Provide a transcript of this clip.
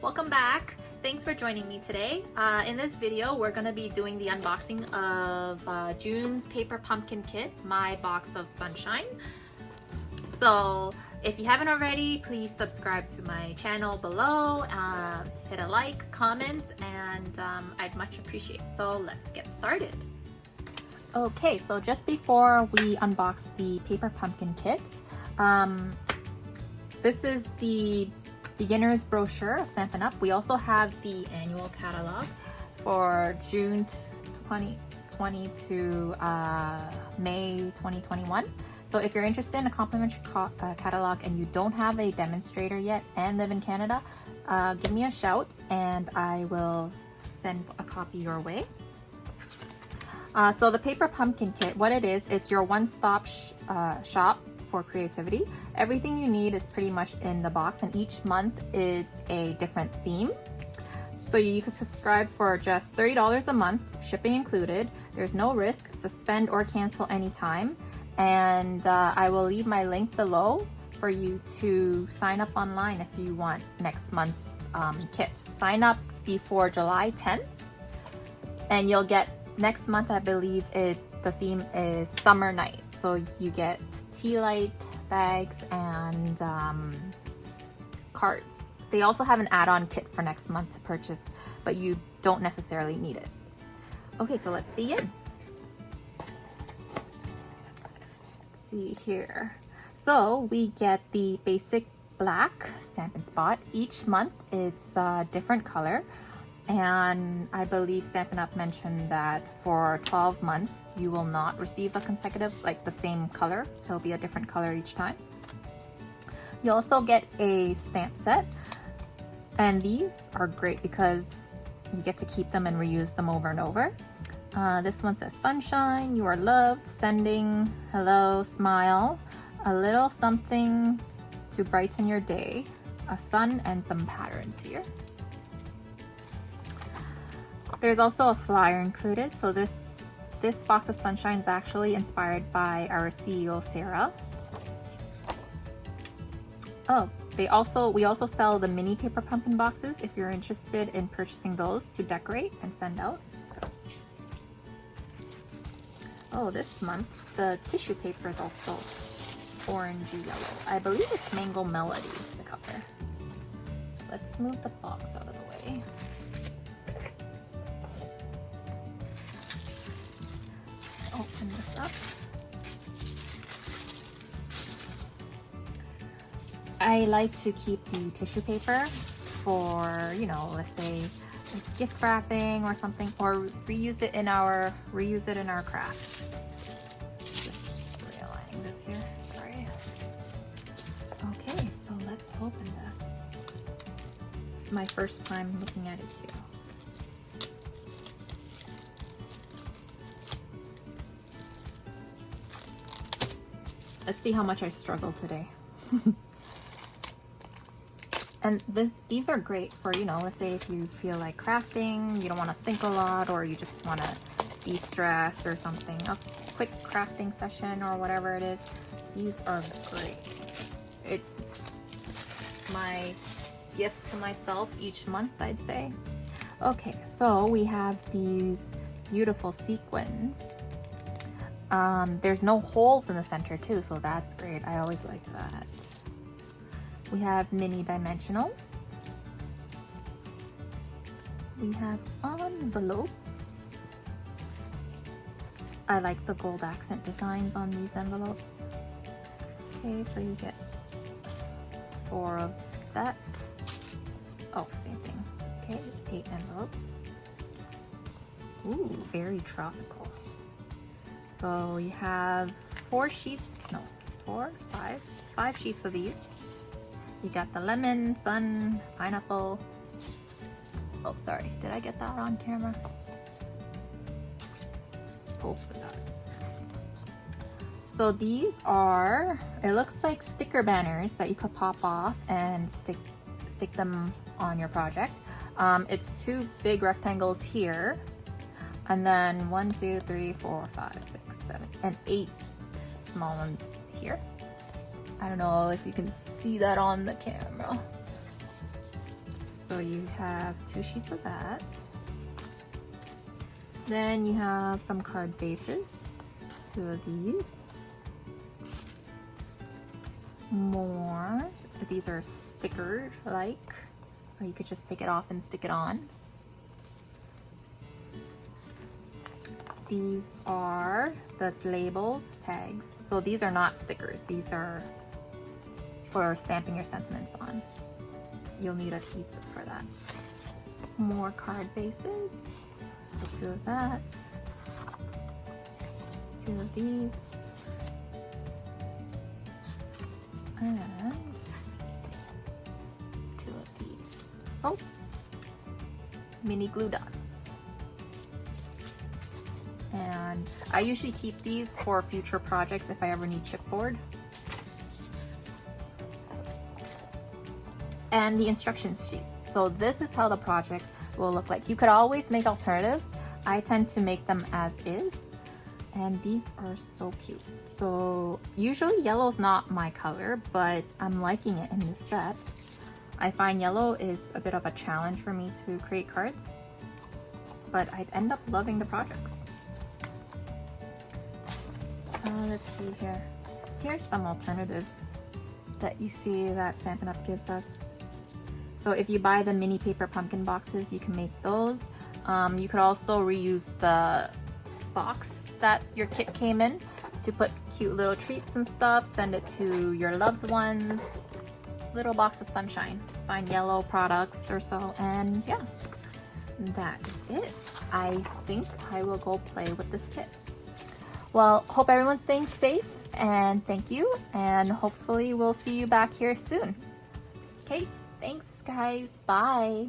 Welcome back. Thanks for joining me today. In this video, we're going to be doing the unboxing of June's Paper Pumpkin Kit, My Box of Sunshine. So if you haven't already, please subscribe to my channel below, hit a like, comment, and I'd much appreciate it. So let's get started. Okay, so just before we unbox the Paper Pumpkin Kit, this is the beginner's brochure of Stampin' Up. We also have the annual catalog for June 2020 to May 2021. So if you're interested in a complimentary catalog and you don't have a demonstrator yet and live in Canada, give me a shout and I will send a copy your way. So the Paper Pumpkin Kit, what it is, it's your one-stop shop for creativity. Everything you need is pretty much in the box, and each month it's a different theme. So you can subscribe for just $30 a month, shipping included. There's no risk, suspend or cancel anytime. And I will leave my link below for you to sign up online if you want next month's kit. Sign up before July 10th and you'll get next month, I believe the theme is Summer Night. So you get tea light bags and cards. They also have an add-on kit for next month to purchase, but you don't necessarily need it. Okay, so let's begin. Let's see here. So we get the basic black Stampin' Spot. Each month it's a different color. And I believe Stampin' Up! Mentioned that for 12 months, you will not receive a consecutive, like the same color. It'll be a different color each time. You also get a stamp set. And these are great because you get to keep them and reuse them over and over. This one says sunshine, you are loved, sending, hello, smile, a little something to brighten your day, a sun and some patterns here. There's also a flyer included. So this box of sunshine is actually inspired by our CEO, Sarah. Oh, we also sell the mini Paper Pumpkin boxes if you're interested in purchasing those to decorate and send out. Oh, this month the tissue paper is also orangey yellow. I believe it's Mango Melody, the color. So let's move the box out of the way. Open this up. I like to keep the tissue paper for, you know, let's say it's gift wrapping or something, or reuse it in our crafts. Just realigning this here, sorry. Okay, so let's open this. This is my first time looking at it too. Let's see how much I struggle today. And these are great for, you know, let's say if you feel like crafting, you don't want to think a lot, or you just want to de-stress or something, a quick crafting session or whatever it is. These are great. It's my gift to myself each month, I'd say. Okay, so we have these beautiful sequins. There's no holes in the center too, so that's great. I always like that. We have mini dimensionals. We have envelopes. I like the gold accent designs on these envelopes. Okay, so you get 4 of that. Oh, same thing. Okay, 8 envelopes. Ooh, very tropical. So you have 5 sheets of these. You got the lemon, sun, pineapple. Oh, sorry, did I get that on camera? Polka dots. So these are, it looks like sticker banners that you could pop off and stick them on your project. It's 2 big rectangles here. And then 1, 2, 3, 4, 5, 6, 7, and 8 small ones here. I don't know if you can see that on the camera. So you have 2 sheets of that. Then you have some card bases, 2 of these. More. These are stickered like, so you could just take it off and stick it on. These are the labels, tags. So these are not stickers. These are for stamping your sentiments on. You'll need adhesive for that. More card bases. So 2 of that. 2 of these. And 2 of these. Oh! Mini glue dots. And I usually keep these for future projects if I ever need chipboard. And the instruction sheets. So this is how the project will look like. You could always make alternatives. I tend to make them as is. And these are so cute. So usually yellow is not my color, but I'm liking it in this set. I find yellow is a bit of a challenge for me to create cards, but I end up loving the projects. Let's see here. Here's some alternatives that you see that Stampin' Up! Gives us. So if you buy the mini paper pumpkin boxes, you can make those. You could also reuse the box that your kit came in to put cute little treats and stuff, send it to your loved ones. Little box of sunshine. Find yellow products or so, and yeah, that is it. I think I will go play with this kit. Well, hope everyone's staying safe, and thank you, and hopefully we'll see you back here soon. Okay, thanks guys, bye.